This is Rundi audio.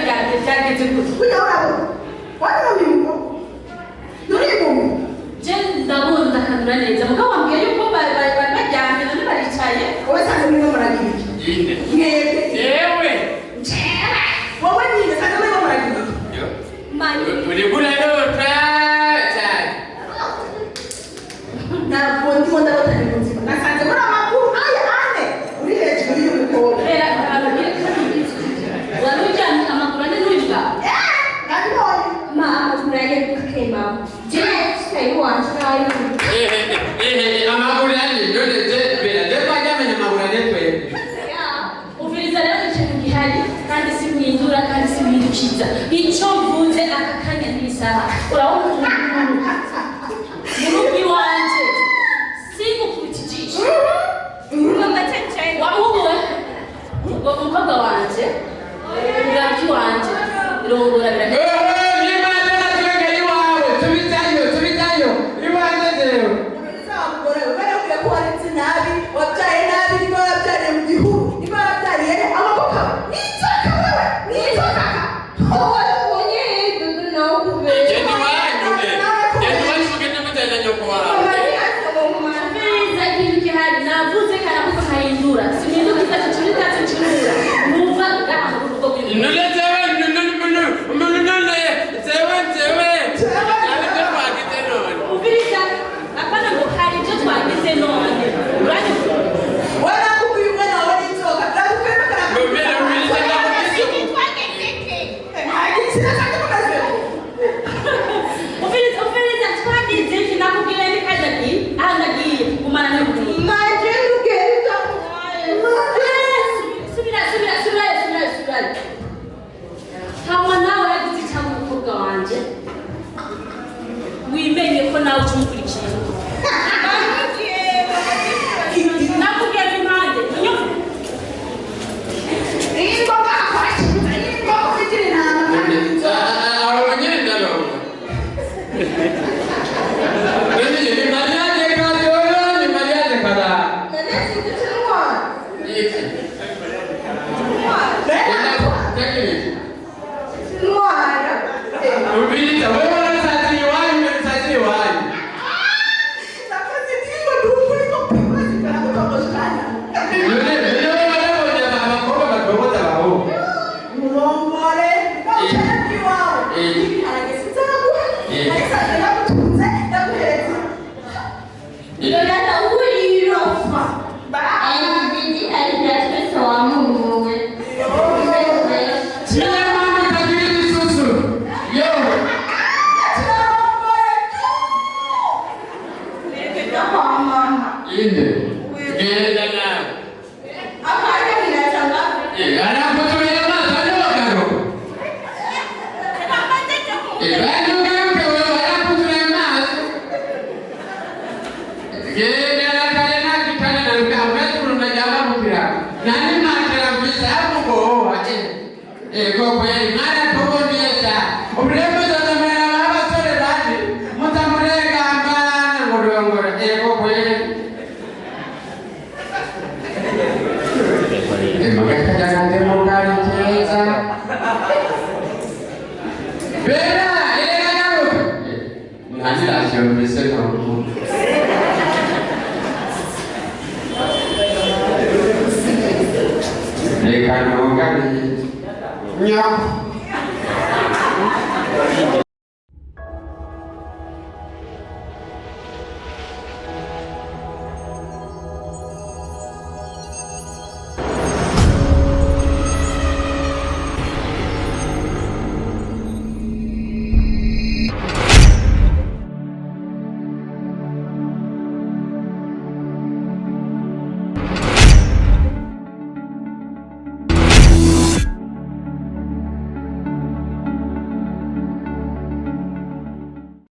byageze gute kuya urabo wari mu nuri mu je ndabunda kanura neza mugabo wambwiye yuko bajyanye none baricaye wowe cyane muri muragira Inde. mwebwe Yewe. wowe nyine cyane muri muragira Yo. mani Uri kula lota. ntabwo ndimo ndabatari mu nzira nasanze muri amakuru aya ane uri hejuru y'umukobwa era ababwire wari ujyanye amakuru ane n'uyiga nabibonye mama murage kukema je sai wanje nawe Amagurani none je bera je kwajamenya amagurani twe. uviriza rero ikintu gihari kandi simwindura kandi simwirukiza icyo mvuze aka kanya n'isaha urabona murugi wanje simukubita ijisho wamuwe ubwo umukobwa wanje urabyi wanje irongora birahera Ni manda twenge iwawe tubitayo. Iwawe zero. uzamugore ubere ko waretse nabi wabyaye nabi niba wabyariye mu gihugu niba wabyariye amakoka n'inzoka wewe n'inzoka wowe ubonye dudu nawe kubera Jendi wanyu ne. Jendi wanyu kugenda mutenda nyoko wawe. Mbiza ikintu gihari navuze karabuka nkahindura simidukiza kicuritatu kinura numva ngaha mu rugo rw'ibintu Nule zewe zewe. Nale twagite none. ubiriza apana ngo hari ibyo twagize none uranyumva warakubwiye umwana wawe n'inzoka ndakubwira Mubere ubiriza ndakubise. ntagisira kandi mukaze ubiriza twagize iki nakubwira ni kandi agiye aha nagiye kumara n'ubwiye manje ugenda subira kama nawe yagize cyangwa umukobwa wanje wimenye ko nawe ukimukurikiye nakubwira impande unyumva ingoga akora kibuza ingoga kugira inama Aho nyenda lo. Ni mariage kadoro ni mariage kada. nanesi kuchirwa Iki. Luara. Ubiriza wewe sasa wanyu sasa wanyu. Nafasi tigo dukuri ko pima zikara ko koshana. Yule wale wa baba kwa badogo tao. Mulongore. Koshana kiwao. Aragesita kuha. Aisa tena kutunze ndakuheza. Yolanda uri rofa Ba. ayindi alidatwe wa muwe Sina mama kadiri susu. Yo. Inde. Genda na. Akaya ninachanga. Ana kutumia mazani wakaro. Bado geuke wewe ana kutumia mazi. Genda na kana kitana na ukawetu na jamaa mpira. Nani matera visa hapo kwa kwa kweli mara kwa ndiesa. Urembo za mera baba sore dadi. Mutamurega ambana ngorongora kwa kweli. Magaka jangan demokrasi ceza. Bera, kamu. Nanti lah siapa bisa kamu. Kamu kan nyok.